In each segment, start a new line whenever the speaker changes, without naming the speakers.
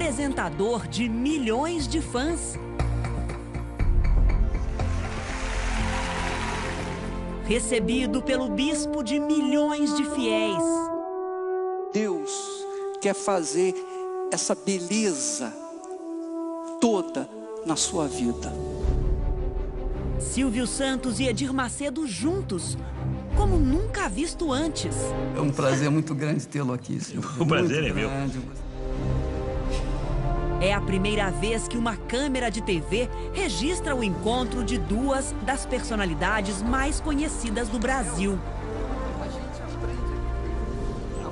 apresentador de milhões de fãs. Recebido pelo bispo de milhões de fiéis.
Deus quer fazer essa beleza toda na sua vida.
Silvio Santos e Edir Macedo juntos, como nunca visto antes.
É um prazer muito grande tê-lo aqui, Silvio.
O prazer é meu.
É a primeira vez que uma câmera de TV registra o encontro de duas das personalidades mais conhecidas do Brasil.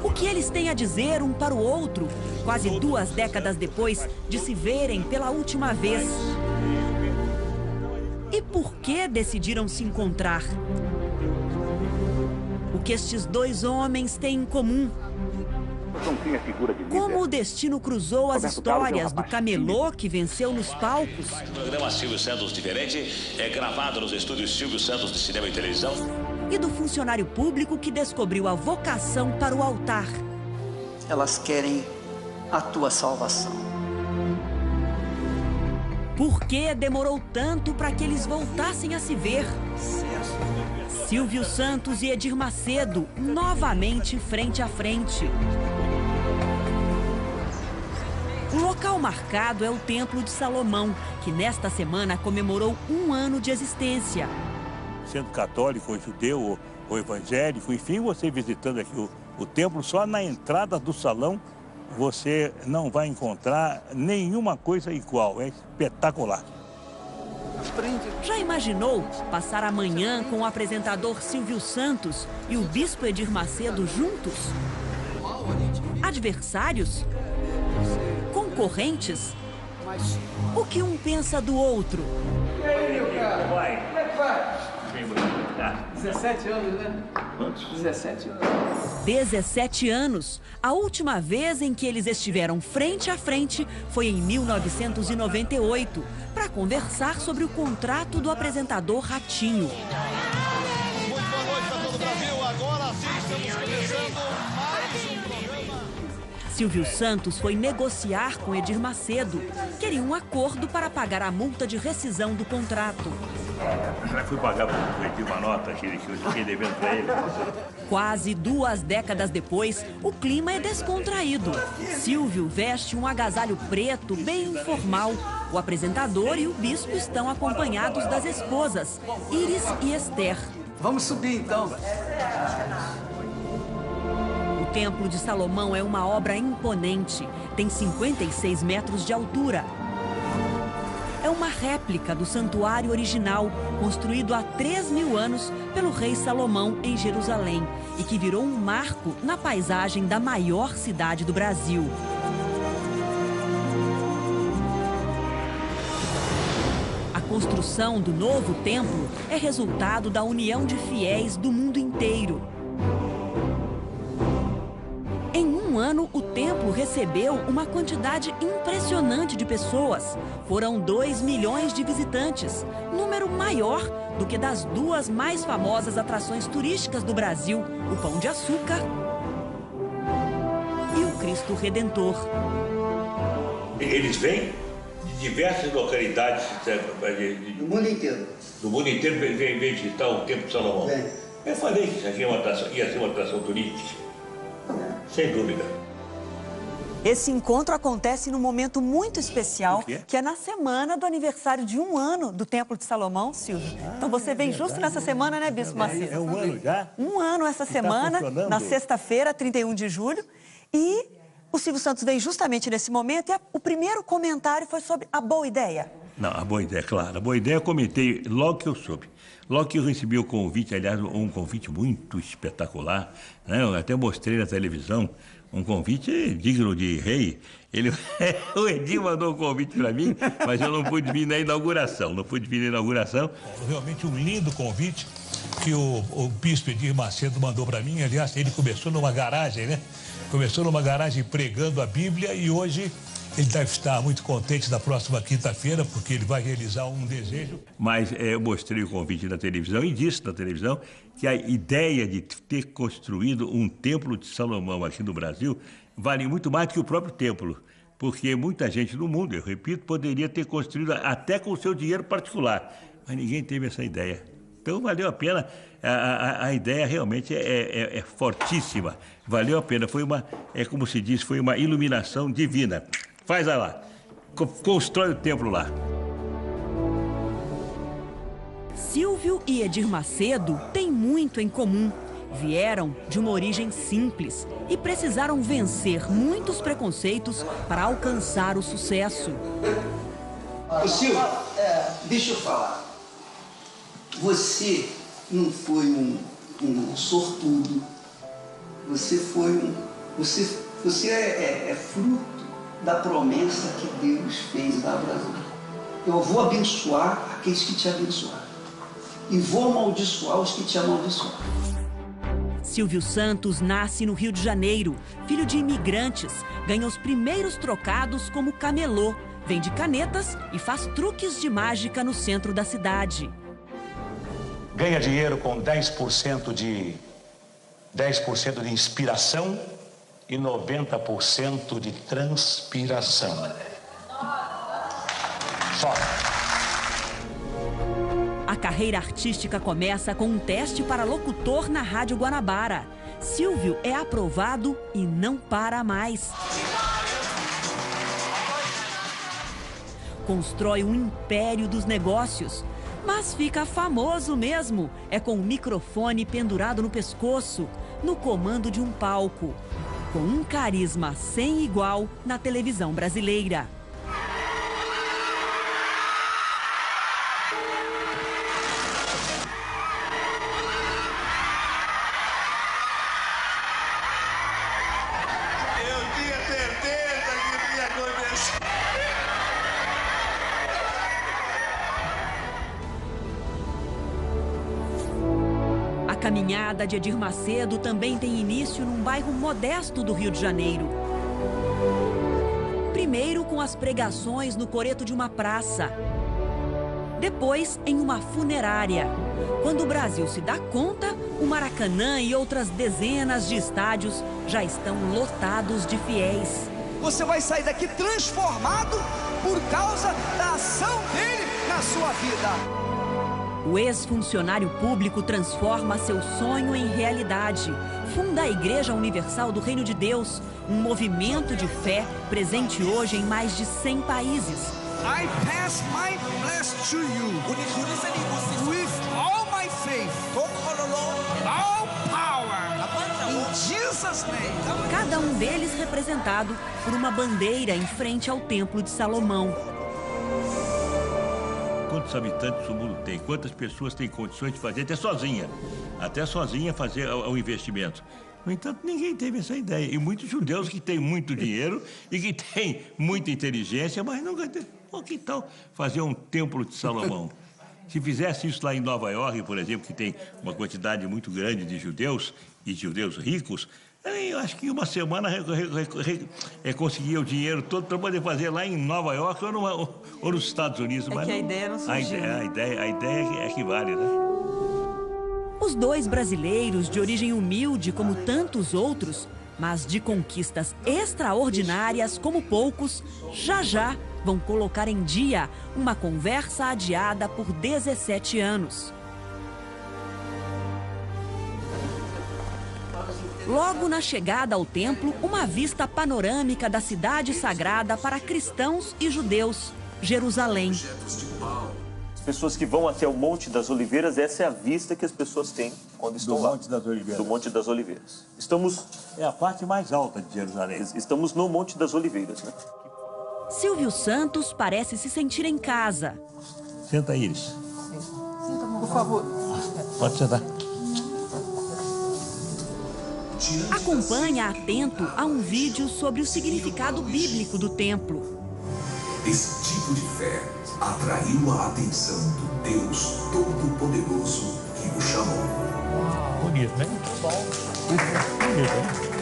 O que eles têm a dizer um para o outro, quase 2 décadas depois de se verem pela última vez? E por que decidiram se encontrar? O que estes dois homens têm em comum? Como o destino cruzou as histórias do camelô que venceu nos palcos?
O programa Silvio Santos Diferente é gravado nos estúdios Silvio Santos de Cinema e Televisão.
E do funcionário público que descobriu a vocação para o altar.
Elas querem a tua salvação.
Por que demorou tanto para que eles voltassem a se ver? Silvio Santos e Edir Macedo, novamente frente a frente. O local marcado é o Templo de Salomão, que nesta semana comemorou 1 ano de existência.
Sendo católico, ou judeu, ou evangélico, enfim, você visitando aqui o templo, só na entrada do salão, você não vai encontrar nenhuma coisa igual. É espetacular.
Já imaginou passar a manhã com o apresentador Silvio Santos e o bispo Edir Macedo juntos? Adversários? Concorrentes? O que um pensa do outro?
E aí, meu cara? Como é que vai? 17 anos, né?
Quantos?
17 anos.
17 anos. A última vez em que eles estiveram frente a frente foi em 1998, para conversar sobre o contrato do apresentador Ratinho.
Muito boa noite para todo o Brasil. Agora sim estamos começando mais um programa.
Silvio Santos foi negociar com Edir Macedo. Queria um acordo para pagar a multa de rescisão do contrato.
Eu fui pagar por Edir uma nota que eu fiquei devendo para ele.
Quase 2 décadas depois, o clima é descontraído. Silvio veste um agasalho preto bem informal. O apresentador e o bispo estão acompanhados das esposas, Iris e Esther.
Vamos subir, então.
O Templo de Salomão é uma obra imponente. Tem 56 metros de altura. É uma réplica do santuário original, construído há 3.000 anos pelo rei Salomão em Jerusalém e que virou um marco na paisagem da maior cidade do Brasil. A construção do novo templo é resultado da união de fiéis do mundo inteiro. Em 1 ano, o templo recebeu uma quantidade impressionante de pessoas. Foram 2 milhões de visitantes, número maior do que das 2 mais famosas atrações turísticas do Brasil, o Pão de Açúcar e o Cristo Redentor.
Eles vêm de diversas localidades
Do mundo inteiro.
do mundo inteiro, vêm visitar o Templo de Salomão.
Vem.
Eu falei que isso aqui ia ser uma atração turística. Sem dúvida.
Esse encontro acontece num momento muito especial,
O quê?
que é na semana do aniversário de 1 ano do Templo de Salomão, Silvio. Então você vem justo nessa semana, né, Bispo Macedo?
É 1 ano já?
1 ano essa
tá
semana,
funcionando?
na sexta-feira, 31 de julho. E o Silvio Santos vem justamente nesse momento e o primeiro comentário foi sobre a boa ideia.
Não, a boa ideia, claro. A boa ideia eu comentei logo que eu soube. Logo que eu recebi o convite, aliás, um convite muito espetacular, né? Eu até mostrei na televisão, um convite digno de rei. O Edir mandou um convite para mim, mas eu não pude vir na inauguração.
Realmente um lindo convite que o bispo Edir Macedo mandou para mim. Aliás, ele começou numa garagem, né? Começou numa garagem pregando a Bíblia e hoje ele deve estar muito contente na próxima quinta-feira, porque ele vai realizar um desejo.
Mas eu mostrei o convite na televisão e disse na televisão que a ideia de ter construído um templo de Salomão aqui no Brasil vale muito mais do que o próprio templo. Porque muita gente no mundo, eu repito, poderia ter construído até com o seu dinheiro particular, mas ninguém teve essa ideia. Então valeu a pena, a ideia realmente é fortíssima, valeu a pena, foi como se diz, foi uma iluminação divina. Faz lá, constrói o templo lá.
Silvio e Edir Macedo têm muito em comum. Vieram de uma origem simples e precisaram vencer muitos preconceitos para alcançar o sucesso.
Ô Silvio, deixa eu falar. Você não foi um sortudo. Você foi Você é fruto da promessa que Deus fez a Abraão. Eu vou abençoar aqueles que te abençoaram e vou amaldiçoar os que te amaldiçoaram.
Silvio Santos nasce no Rio de Janeiro, filho de imigrantes, ganha os primeiros trocados como camelô, vende canetas e faz truques de mágica no centro da cidade.
Ganha dinheiro com 10% de inspiração e 90% de transpiração. Só.
A carreira artística começa com um teste para locutor na Rádio Guanabara. Silvio é aprovado e não para mais. Constrói um império dos negócios, mas fica famoso mesmo. É com o microfone pendurado no pescoço, no comando de um palco, com um carisma sem igual na televisão brasileira. A caminhada de Edir Macedo também tem início num bairro modesto do Rio de Janeiro. Primeiro com as pregações no coreto de uma praça. Depois em uma funerária. Quando o Brasil se dá conta, o Maracanã e outras dezenas de estádios já estão lotados de fiéis.
Você vai sair daqui transformado por causa da ação dele na sua vida.
O ex-funcionário público transforma seu sonho em realidade. Funda a Igreja Universal do Reino de Deus, um movimento de fé presente hoje em mais de 100 países.
I pass my bless to you with all my faith, all power, in Jesus' name.
Cada um deles representado por uma bandeira em frente ao Templo de Salomão.
Quantos habitantes o mundo tem? Quantas pessoas têm condições de fazer, até sozinha fazer o investimento? No entanto, ninguém teve essa ideia. E muitos judeus que têm muito dinheiro e que têm muita inteligência, mas nunca têm. Que tal fazer um templo de Salomão? Se fizesse isso lá em Nova York, por exemplo, que tem uma quantidade muito grande de judeus e judeus ricos, eu acho que em uma semana conseguia o dinheiro todo para poder fazer lá em Nova York ou nos Estados Unidos.
Mas que a ideia não surgiu.
A ideia é que vale, né?
Os dois brasileiros, de origem humilde como tantos outros, mas de conquistas extraordinárias como poucos, já vão colocar em dia uma conversa adiada por 17 anos. Logo na chegada ao templo, uma vista panorâmica da cidade sagrada para cristãos e judeus, Jerusalém.
As pessoas que vão até o Monte das Oliveiras, essa é a vista que as pessoas têm quando estão lá.
Do Monte das Oliveiras.
Do Monte das Oliveiras. Estamos...
É a parte mais alta de Jerusalém.
Estamos no Monte das Oliveiras, né?
Silvio Santos parece se sentir em casa.
Senta aí, Iris.
Senta, por favor.
Pode sentar.
Acompanha atento a um vídeo sobre o significado bíblico do templo.
Esse tipo de fé atraiu a atenção do Deus Todo-Poderoso que o chamou.
Bonito, né? Bonito, né?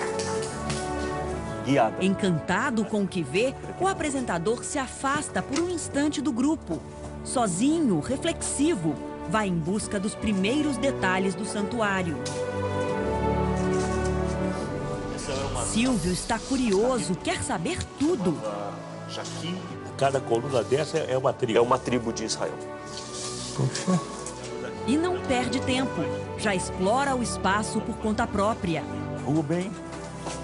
Guiada.
Encantado com o que vê, o apresentador se afasta por um instante do grupo. Sozinho, reflexivo, vai em busca dos primeiros detalhes do santuário. Silvio está curioso, quer saber tudo.
Cada coluna dessa é uma tribo.
É uma tribo de Israel.
Poxa.
E não perde tempo, já explora o espaço por conta própria.
Rubem,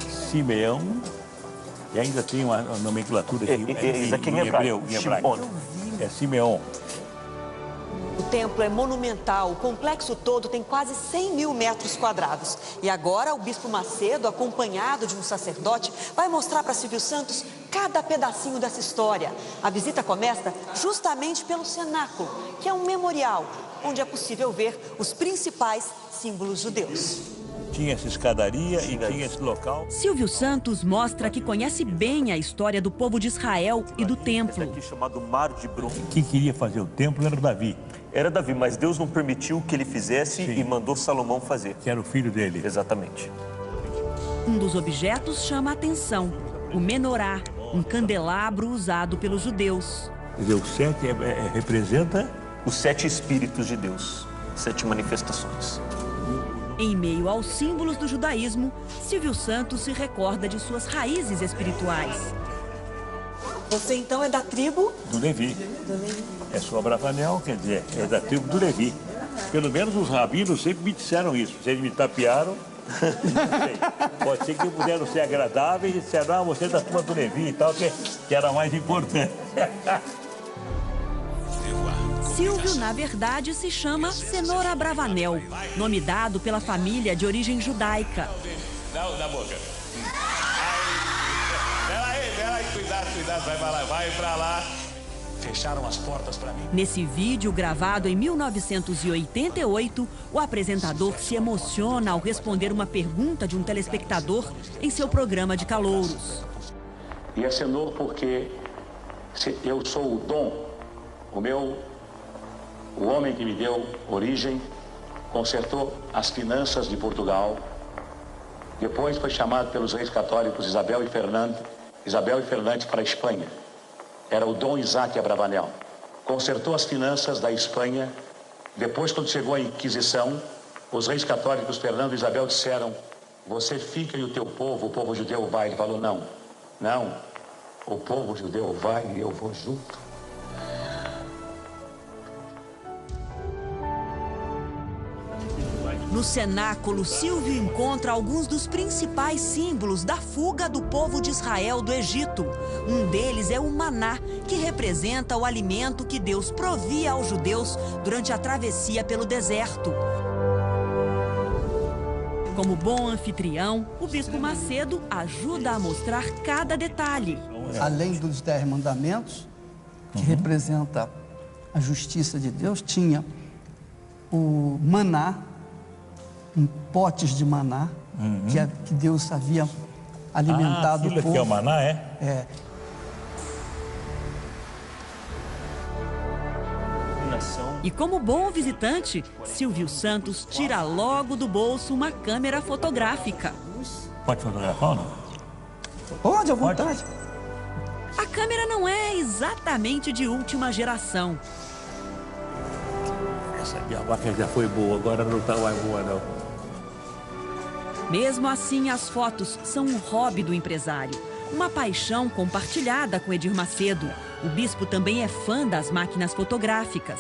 Simeão, e ainda tem uma nomenclatura aqui
em hebraico.
É Simeão.
O templo é monumental, o complexo todo tem quase 100 mil metros quadrados. E agora o Bispo Macedo, acompanhado de um sacerdote, vai mostrar para Silvio Santos cada pedacinho dessa história. A visita começa justamente pelo cenáculo, que é um memorial, onde é possível ver os principais símbolos judeus.
Tinha essa escadaria e tinha esse local.
Silvio Santos mostra que conhece bem a história do povo de Israel e do templo.
Esse aqui chamado Mar de Bronze.
Quem queria fazer o templo era Davi.
Era Davi, mas Deus não permitiu que ele fizesse e mandou Salomão fazer.
Que era o filho dele.
Exatamente.
Um dos objetos chama a atenção, o menorá, um candelabro usado pelos judeus.
Quer dizer, o 7 representa
os 7 espíritos de Deus, 7 manifestações.
Em meio aos símbolos do judaísmo, Silvio Santos se recorda de suas raízes espirituais.
Você então é da tribo?
Do Levi. É sua Bravanel, quer dizer, é da tribo do Levi. Pelo menos os rabinos sempre me disseram isso. Se eles me tapearam, não sei. Pode ser que puderam ser agradáveis e disseram, ah, você é da turma do Levi e tal, que era mais importante.
Silvio, na verdade, se chama Cenoura Bravanel, nome dado pela família de origem judaica.
Não, na boca. Peraí, cuidado, vai pra lá.
Fecharam as portas para mim.
Nesse vídeo, gravado em 1988, o apresentador se emociona ao responder uma pergunta de um telespectador em seu programa de calouros.
E acenou porque eu sou o dom, o homem que me deu origem, consertou as finanças de Portugal. Depois foi chamado pelos reis católicos Isabel e Fernando para a Espanha. Era o Dom Isaac Abravanel. Consertou as finanças da Espanha. Depois, quando chegou a Inquisição, os reis católicos Fernando e Isabel disseram: você fica e o teu povo, o povo judeu vai. Ele falou: não, o povo judeu vai e eu vou junto.
No cenáculo, Silvio encontra alguns dos principais símbolos da fuga do povo de Israel do Egito. Um deles é o maná, que representa o alimento que Deus provia aos judeus durante a travessia pelo deserto. Como bom anfitrião, o Bispo Macedo ajuda a mostrar cada detalhe.
Além dos 10 mandamentos, que representa a justiça de Deus, tinha o maná, potes de maná, que Deus havia alimentado o povo.
Que é o maná, é?
É.
E como bom visitante, Silvio Santos tira logo do bolso uma câmera fotográfica.
Pode fotografar ou não?
Pode, à vontade.
A câmera não é exatamente de última geração.
Essa aqui, a máquina já foi boa, agora não está mais boa, não.
Mesmo assim, as fotos são um hobby do empresário. Uma paixão compartilhada com Edir Macedo. O bispo também é fã das máquinas fotográficas.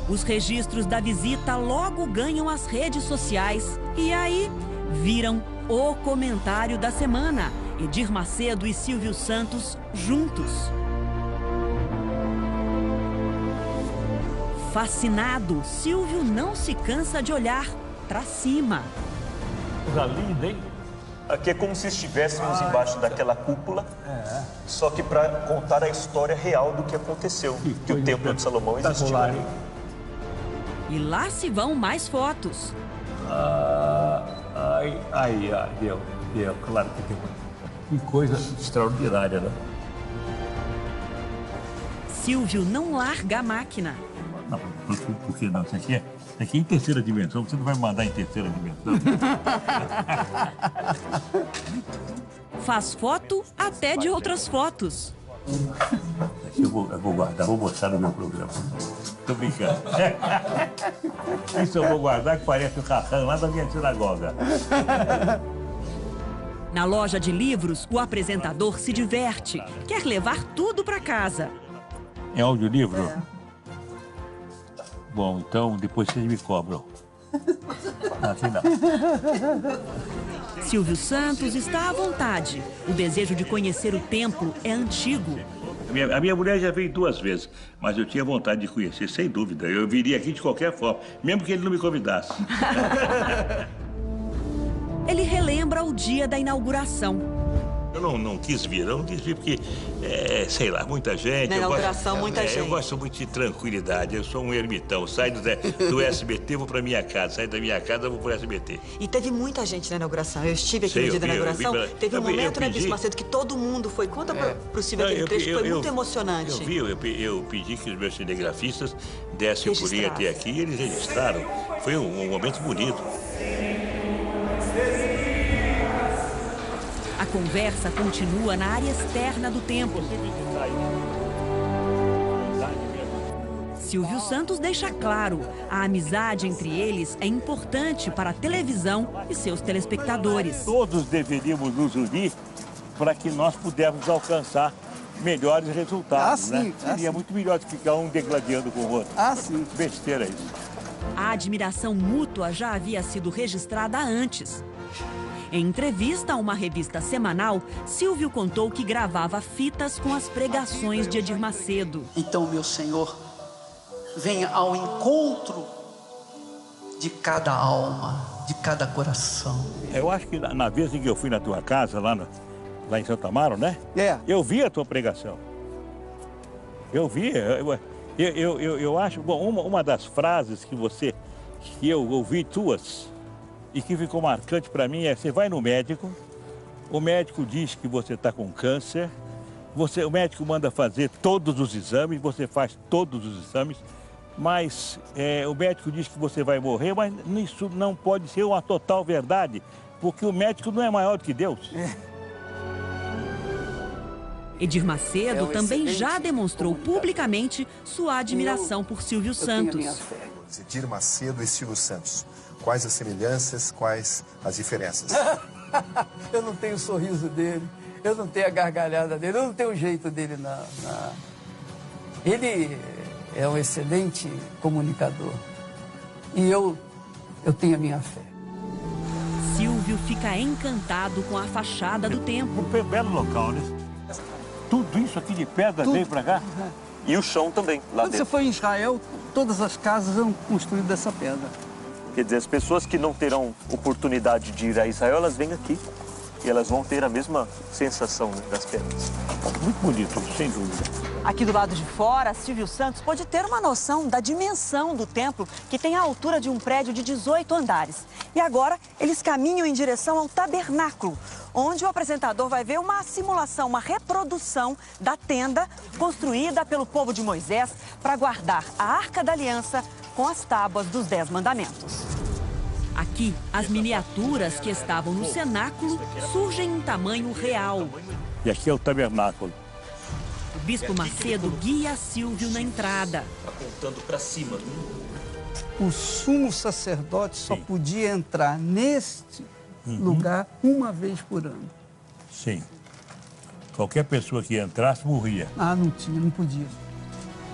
Os registros da visita logo ganham as redes sociais e aí viram o comentário da semana. Edir Macedo e Silvio Santos juntos. Fascinado, Silvio não se cansa de olhar para cima.
Coisa linda, hein?
Aqui é como se estivéssemos embaixo daquela cúpula, só que para contar a história real do que aconteceu, que o Templo de Salomão existiu.
E lá se vão mais fotos.
Deu, claro que tem. Que coisa extraordinária, né?
Silvio não larga a máquina.
Não, por que não? Isso aqui é em terceira dimensão, você não vai mandar em terceira dimensão.
Faz foto até de outras fotos.
Aqui eu vou guardar, vou mostrar no meu programa. tô brincando. Isso eu vou guardar, que parece o Raham lá da minha sinagoga.
Na loja de livros, o apresentador se diverte. Quer levar tudo para casa.
É audiolivro? É. Bom, então depois vocês me cobram. Assim não.
Silvio Santos está à vontade. O desejo de conhecer o templo é antigo.
A minha mulher já veio 2 vezes, mas eu tinha vontade de conhecer, sem dúvida. Eu viria aqui de qualquer forma, mesmo que ele não me convidasse.
Ele relembra o dia da inauguração.
Eu não quis vir porque, sei lá, muita gente.
Na inauguração, muita gente.
Eu gosto muito de tranquilidade, eu sou um ermitão. Saio do SBT, vou pra minha casa. Saio da minha casa, vou pro SBT.
E teve muita gente na inauguração. Eu estive aqui no dia da inauguração. Teve um momento, né, Bispo Macedo, que todo mundo foi. Conta pro Silvio aquele trecho, que foi muito emocionante.
Eu pedi que os meus cinegrafistas dessem o pulinho até aqui e eles registraram. Foi um momento bonito.
A conversa continua na área externa do templo. Silvio Santos deixa claro, a amizade entre eles é importante para a televisão e seus telespectadores.
Todos deveríamos nos unir para que nós pudéssemos alcançar melhores resultados. Né? Seria muito melhor do que ficar um degladiando com o outro. Besteira isso.
A admiração mútua já havia sido registrada antes. Em entrevista a uma revista semanal, Silvio contou que gravava fitas com as pregações de Edir Macedo.
Então, meu Senhor, venha ao encontro de cada alma, de cada coração.
Eu acho que na vez em que eu fui na tua casa, lá em Santo Amaro, né? Eu vi a tua pregação. Eu vi. Eu acho, bom, uma das frases que eu ouvi tuas e que ficou marcante para mim é: você vai no médico, o médico diz que você está com câncer, o médico manda fazer todos os exames, você faz todos os exames, mas o médico diz que você vai morrer, mas isso não pode ser uma total verdade, porque o médico não é maior do que Deus.
Edir Macedo também já demonstrou publicamente sua admiração por Silvio Santos.
Edir Macedo e Silvio Santos. Quais as semelhanças, quais as diferenças?
Eu não tenho o sorriso dele, eu não tenho a gargalhada dele, eu não tenho o jeito dele, não. Ele é um excelente comunicador e eu tenho a minha fé.
Silvio fica encantado com a fachada do templo.
Um belo local, né? Tudo isso aqui de pedra veio para cá?
E o chão também, lá
Quando
dentro.
você foi em Israel, todas as casas eram construídas dessa pedra.
Quer dizer, as pessoas que não terão oportunidade de ir a Israel, elas vêm aqui. E elas vão ter a mesma sensação, né, das pedras.
Muito bonito, sem dúvida.
Aqui do lado de fora, Silvio Santos pôde ter uma noção da dimensão do templo, que tem a altura de um prédio de 18 andares. E agora, eles caminham em direção ao tabernáculo, onde o apresentador vai ver uma simulação, uma reprodução da tenda construída pelo povo de Moisés para guardar a Arca da Aliança com as tábuas dos 10 mandamentos.
Aqui, as miniaturas que estavam no cenáculo surgem em tamanho real.
E aqui é o tabernáculo.
O Bispo Macedo guia Silvio na entrada.
Apontando para cima.
O sumo sacerdote só podia entrar neste lugar uma vez por ano.
Sim. Qualquer pessoa que entrasse morria.
Não podia.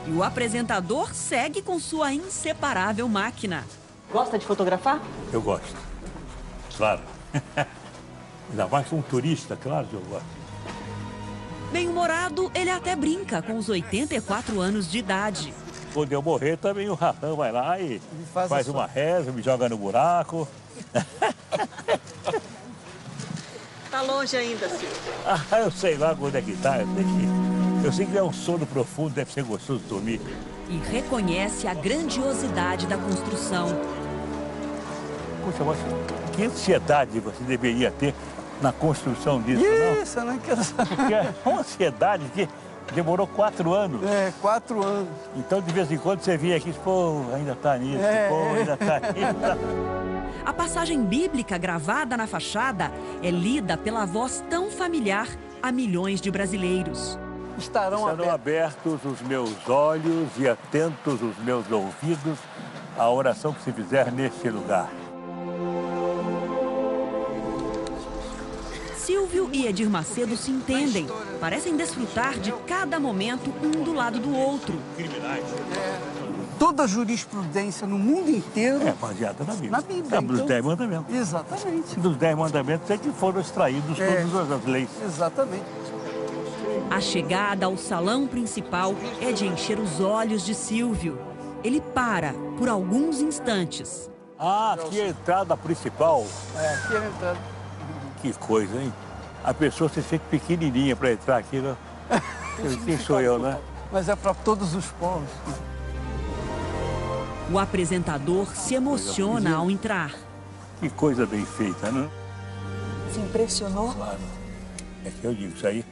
E o apresentador segue com sua inseparável máquina.
Gosta de fotografar?
Eu gosto. Claro. Ainda mais que um turista, claro que eu gosto.
Bem-humorado, ele até brinca com os 84 anos de idade.
Quando eu morrer, também o Raham vai lá e faz uma reza, me joga no buraco.
Tá longe ainda, Silvio.
Eu sei lá onde é que tá. Eu sei que é um sono profundo, deve ser gostoso dormir.
E reconhece a grandiosidade da construção.
Poxa, mas que ansiedade você deveria ter na construção disso, não?
Isso, não quero saber.
Porque é uma ansiedade que demorou 4 anos.
4 anos.
Então, de vez em quando, você vinha aqui e pô, ainda tá nisso, ainda tá nisso.
A passagem bíblica gravada na fachada é lida pela voz tão familiar a milhões de brasileiros.
Estarão abertos os meus olhos e atentos os meus ouvidos à oração que se fizer neste lugar.
Silvio e Edir Macedo se entendem. Parecem desfrutar de cada momento um do lado do outro.
Toda a jurisprudência no mundo inteiro
é baseada na Bíblia.
Na Bíblia.
Dos 10 mandamentos.
Exatamente.
Dos 10 mandamentos é que foram extraídos todas as leis.
Exatamente.
A chegada ao salão principal é de encher os olhos de Silvio. Ele para por alguns instantes.
Ah, aqui é a entrada principal.
Aqui é a entrada.
Que coisa, hein? A pessoa se sente pequenininha para entrar aqui, né? Quem sou eu, né?
Mas é para todos os povos.
O apresentador se emociona ao entrar.
Que coisa bem feita, né?
Se impressionou?
Claro. É que eu digo, isso aí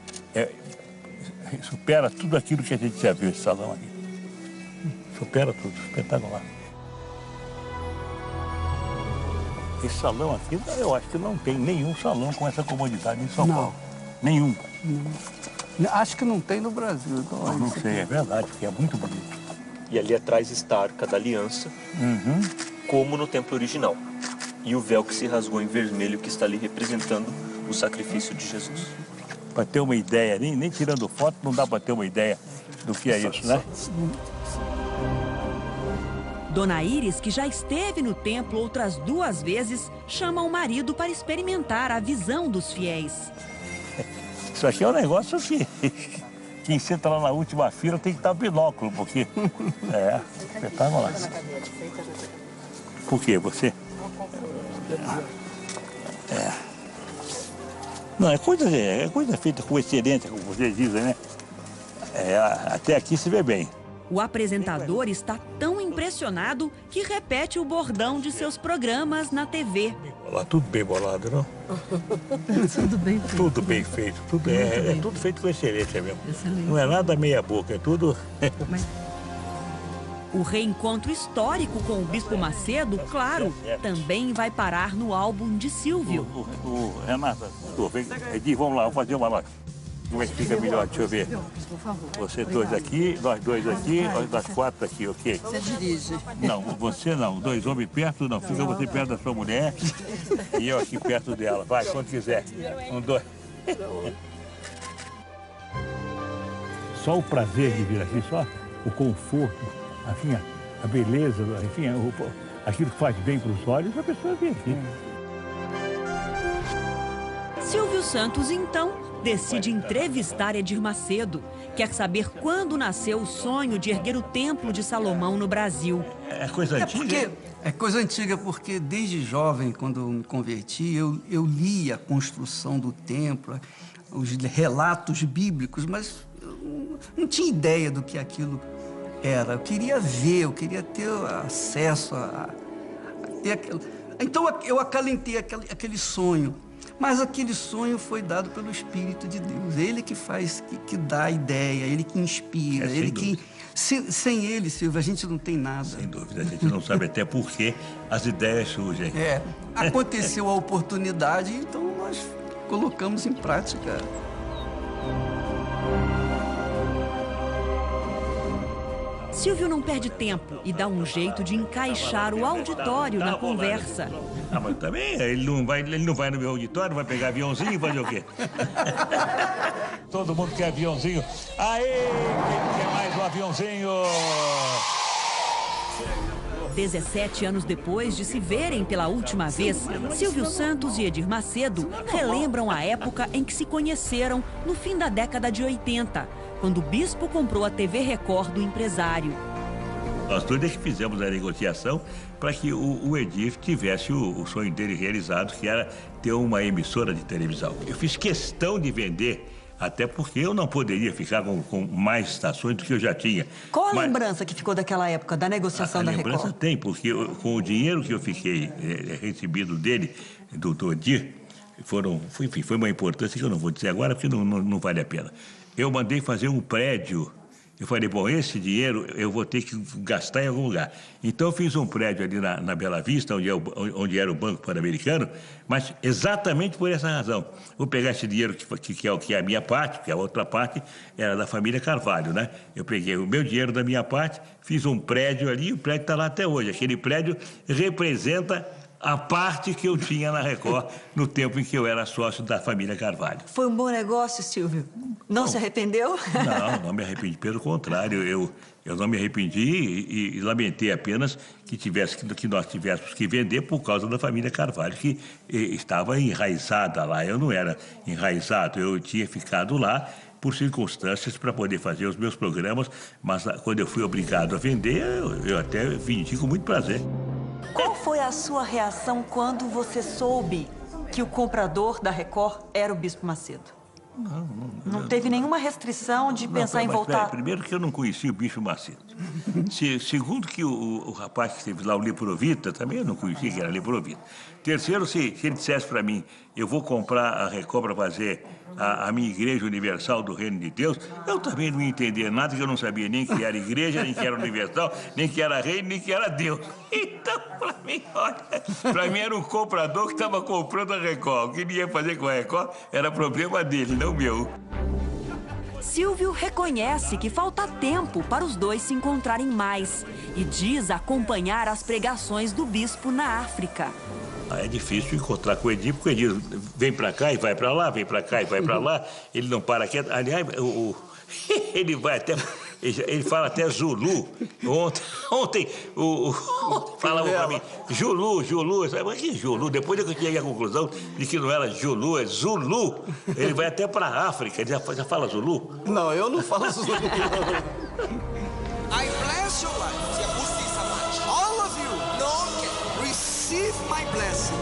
supera tudo aquilo que a gente já viu esse salão aqui. Supera tudo, espetacular. Esse salão aqui, eu acho que não tem nenhum salão com essa comodidade em São Paulo. Nenhum.
Não. Acho que não tem no Brasil. Então
não sei, é verdade, porque é muito bonito.
E ali atrás está a Arca da Aliança, como no templo original. E o véu que se rasgou em vermelho que está ali representando o sacrifício de Jesus.
Para ter uma ideia, nem tirando foto, não dá para ter uma ideia do que é isso, né?
Dona Iris, que já esteve no templo outras 2 vezes, chama o marido para experimentar a visão dos fiéis.
Isso aqui é um negócio que quem senta lá na última fila tem que estar binóculo, porque espetacular. Por quê? Você? Não, é coisa feita com excelência, como vocês dizem, né? Até aqui se vê bem.
O apresentador está tão impressionado que repete o bordão de seus programas na TV.
Tudo bem bolado, não?
Tudo bem feito.
Tudo bem feito. Tudo feito com excelência mesmo. Excelente. Não é nada meia boca, é tudo...
O reencontro histórico com o Bispo Macedo, claro, também vai parar no álbum de Silvio.
Renata, Edir, vamos lá, vamos fazer uma loja. Como é que fica melhor? Deixa eu ver.
Por favor.
Você 2 aqui, nós 2 aqui, nós 4 aqui, ok?
Você dirige.
Não, você não. 2 homens perto, não. Fica você perto da sua mulher e eu aqui perto dela. Vai, quando quiser. 1, 2. Só o prazer de vir aqui, só o conforto, enfim, a beleza, enfim, aquilo que faz bem para os olhos, a pessoa vem aqui.
Silvio Santos, então, decide entrevistar Edir Macedo. Quer saber quando nasceu o sonho de erguer o Templo de Salomão no Brasil.
É coisa antiga?
É coisa antiga porque desde jovem, quando eu me converti, eu li a construção do templo, os relatos bíblicos, mas eu não tinha ideia do que aquilo era. Eu queria ver, eu queria ter acesso a ter aquilo. Então eu acalentei aquele sonho. Mas aquele sonho foi dado pelo Espírito de Deus. Ele que faz, que dá a ideia, ele que inspira, ele que... Sem ele, Silvio, a gente não tem nada.
Sem dúvida, a gente não sabe até por que as ideias surgem.
Aconteceu a oportunidade, então nós colocamos em prática.
Silvio não perde tempo e dá um jeito de encaixar o auditório na conversa.
Mas também ele não vai no meu auditório, vai pegar aviãozinho e fazer o quê? Todo mundo quer aviãozinho. Aê, quem quer mais um aviãozinho?
17 anos depois de se verem pela última vez, Silvio Santos e Edir Macedo relembram a época em que se conheceram no fim da década de 80, quando o bispo comprou a TV Record do empresário.
Nós todos que fizemos a negociação para que o Edir tivesse o sonho dele realizado, que era ter uma emissora de televisão. Eu fiz questão de vender, até porque eu não poderia ficar com mais estações do que eu já tinha.
Qual a lembrança que ficou daquela época, da negociação da Record? A
lembrança tem, porque com o dinheiro que eu fiquei recebido dele, do Edir, foi uma importância que eu não vou dizer agora, porque não vale a pena. Eu mandei fazer um prédio Eu falei, bom, esse dinheiro eu vou ter que gastar em algum lugar. Então eu fiz um prédio ali na Bela Vista, onde era o Banco Pan-Americano, mas exatamente por essa razão. Vou pegar esse dinheiro que é a minha parte, que a outra parte era da família Carvalho, né? Eu peguei o meu dinheiro da minha parte, fiz um prédio ali, o prédio está lá até hoje. Aquele prédio representa a parte que eu tinha na Record no tempo em que eu era sócio da família Carvalho.
Foi um bom negócio, Silvio? Não se arrependeu?
Não me arrependi. Pelo contrário, eu não me arrependi e lamentei apenas que nós tivéssemos que vender por causa da família Carvalho, que estava enraizada lá. Eu não era enraizado, eu tinha ficado lá por circunstâncias para poder fazer os meus programas, mas quando eu fui obrigado a vender, eu até vendi com muito prazer.
Qual foi a sua reação quando você soube que o comprador da Record era o Bispo Macedo? Não teve nenhuma restrição de pensar em voltar?
Primeiro que eu não conhecia o Bispo Macedo. Segundo que o rapaz que esteve lá, o Leprovita, também eu não conhecia que era Leprovita. Terceiro, se ele dissesse para mim, eu vou comprar a Record para fazer a minha Igreja Universal do Reino de Deus, eu também não ia entender nada, que eu não sabia nem que era igreja, nem que era universal, nem que era reino, nem que era Deus. Então, para mim, olha, para mim era um comprador que estava comprando a Record. O que ele ia fazer com a Record era problema dele, não meu.
Silvio reconhece que falta tempo para os dois se encontrarem mais e diz acompanhar as pregações do bispo na África.
É difícil encontrar com o Edir, porque o Edir vem para cá e vai para lá, vem para cá e vai para lá, ele não para quieto. Aliás, ele vai até... Ele fala até Zulu. Ontem falava para mim, Zulu, sabe que Zulu? Depois eu cheguei à conclusão de que não era Zulu, é Zulu. Ele vai até para a África, ele já fala Zulu?
Não, eu não falo Zulu.
I bless your life. All of you, receive my blessing.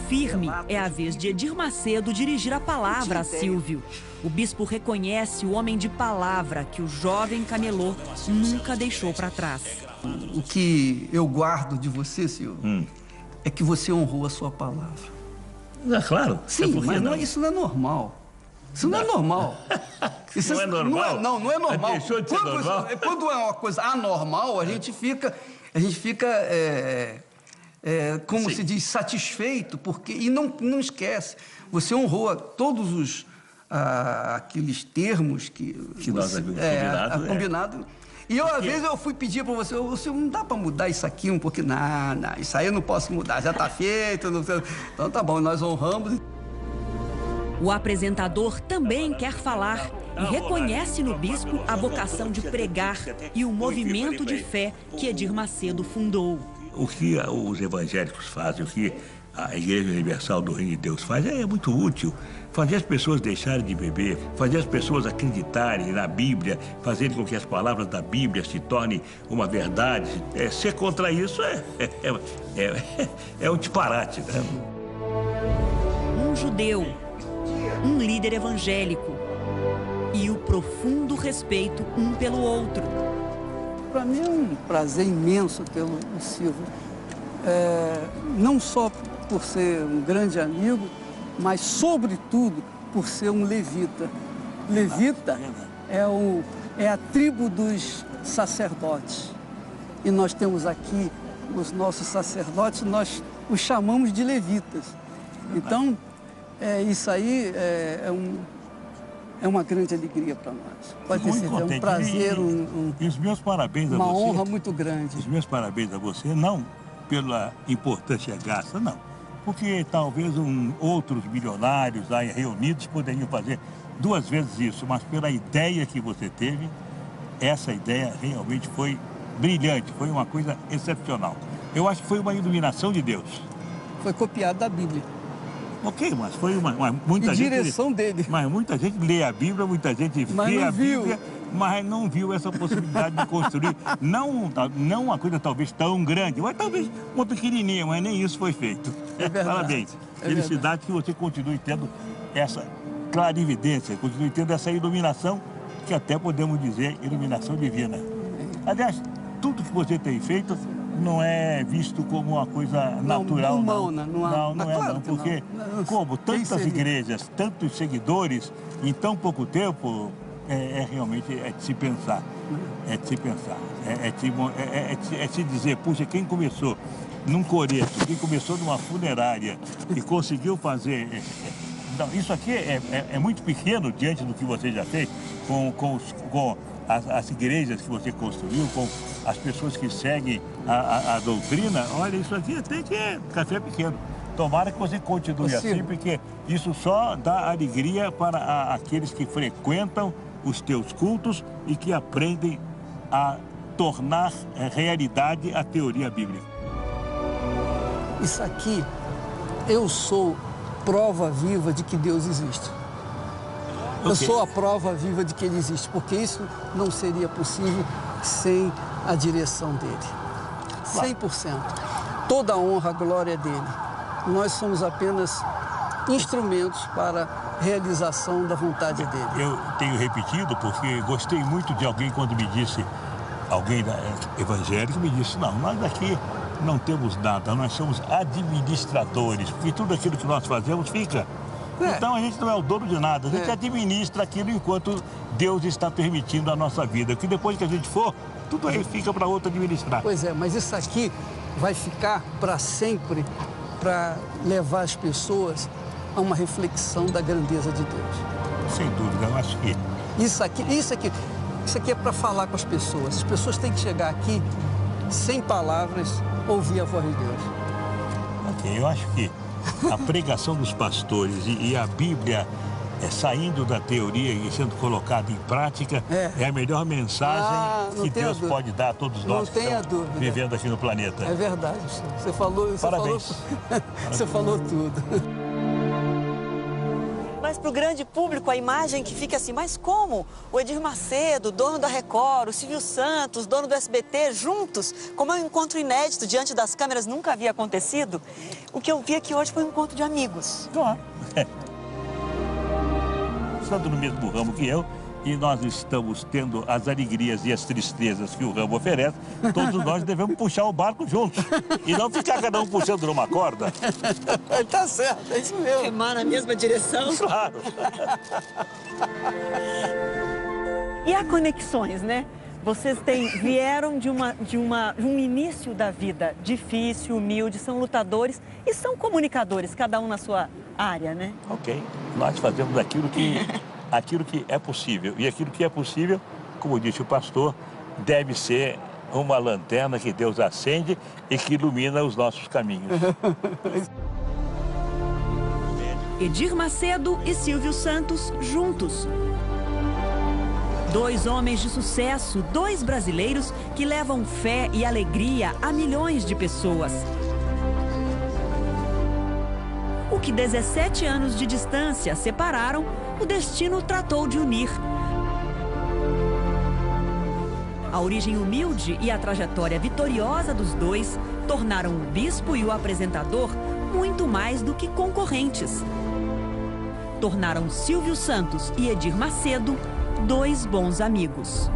Firme é a vez de Edir Macedo dirigir a palavra a Silvio. O bispo reconhece o homem de palavra que o jovem camelô nunca deixou para trás.
O que eu guardo de você, Silvio, é que você honrou a sua palavra.
Claro.
Sim, mas isso não é normal. Isso não é normal.
Isso não é normal?
Não é normal.
Deixou de ser normal?
Quando é uma coisa anormal, a gente fica como se diz, satisfeito, porque... E não esquece, você honrou todos aqueles termos que
nós havíamos
combinado. E às vezes eu fui pedir para você, não dá para mudar isso aqui um pouquinho? Não, isso aí eu não posso mudar, já está feito. Então tá bom, nós honramos.
O apresentador também quer falar e reconhece no bispo a vocação de pregar e o movimento de fé que Edir Macedo fundou.
O que os evangélicos fazem, o que a Igreja Universal do Reino de Deus faz é muito útil. Fazer as pessoas deixarem de beber, fazer as pessoas acreditarem na Bíblia, fazer com que as palavras da Bíblia se tornem uma verdade. Ser contra isso é um disparate, né?
Um judeu, um líder evangélico e o profundo respeito um pelo outro.
Para mim é um prazer imenso tê-lo, Silvio. Não só por ser um grande amigo, mas, sobretudo, por ser um levita. Levita é a tribo dos sacerdotes. E nós temos aqui os nossos sacerdotes, nós os chamamos de levitas. Então, isso aí é uma grande alegria para nós. Pode ter certeza, é um prazer,
e os meus parabéns a você.
Uma honra muito grande.
Os meus parabéns a você, não pela importância gasta, não. Porque talvez outros milionários aí reunidos poderiam fazer 2 vezes isso, mas pela ideia que você teve, essa ideia realmente foi brilhante, foi uma coisa excepcional. Eu acho que foi uma iluminação de Deus.
Foi copiado da Bíblia.
Ok, mas foi muita gente...
direção dele.
Mas muita gente lê a Bíblia, muita gente vê a Bíblia, mas não viu essa possibilidade de construir. Não uma coisa talvez tão grande, mas talvez uma pequenininha, mas nem isso foi feito.
É verdade.
Parabéns. Felicidade que você continue tendo essa clarividência, continue tendo essa iluminação, que até podemos dizer iluminação divina. Aliás, tudo que você tem feito não é visto como uma coisa natural, não, porque como tantas igrejas, tantos seguidores, em tão pouco tempo, realmente de se pensar. É de se pensar. É de se dizer, puxa, quem começou num coreto, quem começou numa funerária e conseguiu fazer... Não, isso aqui é muito pequeno diante do que você já fez com as igrejas que você construiu, com as pessoas que seguem a doutrina. Olha, isso aqui até que é café pequeno. Tomara que você continue assim, porque isso só dá alegria para aqueles que frequentam os teus cultos e que aprendem a tornar realidade a teoria bíblica.
Isso aqui, eu sou prova viva de que Deus existe. Eu sou a prova viva de que Ele existe, porque isso não seria possível sem a direção dEle. 100%. Toda a honra, a glória é dEle. Nós somos apenas instrumentos para a realização da vontade dEle.
Eu tenho repetido porque gostei muito de alguém quando me disse, alguém evangélico me disse, não, nós aqui não temos nada, nós somos administradores, porque tudo aquilo que nós fazemos fica. Então a gente não é o dono de nada, a gente administra aquilo enquanto Deus está permitindo a nossa vida, que depois que a gente for, tudo aí fica para outro administrar.
Pois é, mas isso aqui vai ficar para sempre, para levar as pessoas a uma reflexão da grandeza de Deus.
Sem dúvida, eu acho que...
Isso aqui é para falar com as pessoas. As pessoas têm que chegar aqui, sem palavras, ouvir a voz de Deus.
Ok, eu acho que a pregação dos pastores e a Bíblia saindo da teoria e sendo colocada em prática é a melhor mensagem que Deus pode dar a todos nós que estamos vivendo aqui no planeta.
É verdade, você falou,
Parabéns.
Você falou tudo.
Mas para o grande público, a imagem que fica assim, mas como o Edir Macedo, dono da Record, o Silvio Santos, dono do SBT, juntos, como é um encontro inédito diante das câmeras, nunca havia acontecido, o que eu vi aqui hoje foi um encontro de amigos.
Claro. Estando no mesmo ramo que eu, e nós estamos tendo as alegrias e as tristezas que o ramo oferece, todos nós devemos puxar o barco juntos. E não ficar cada um puxando numa corda.
Tá certo, é isso mesmo.
Remar na mesma direção.
Claro.
E há conexões, né? Vocês vieram de um início da vida difícil, humilde, são lutadores e são comunicadores, cada um na sua área, né?
Ok. Nós fazemos aquilo que é possível. E aquilo que é possível, como disse o pastor, deve ser uma lanterna que Deus acende e que ilumina os nossos caminhos.
Edir Macedo e Silvio Santos juntos. 2 homens de sucesso, 2 brasileiros que levam fé e alegria a milhões de pessoas. O que 17 anos de distância separaram, o destino tratou de unir. A origem humilde e a trajetória vitoriosa dos dois tornaram o bispo e o apresentador muito mais do que concorrentes. Tornaram Silvio Santos e Edir Macedo 2 bons amigos.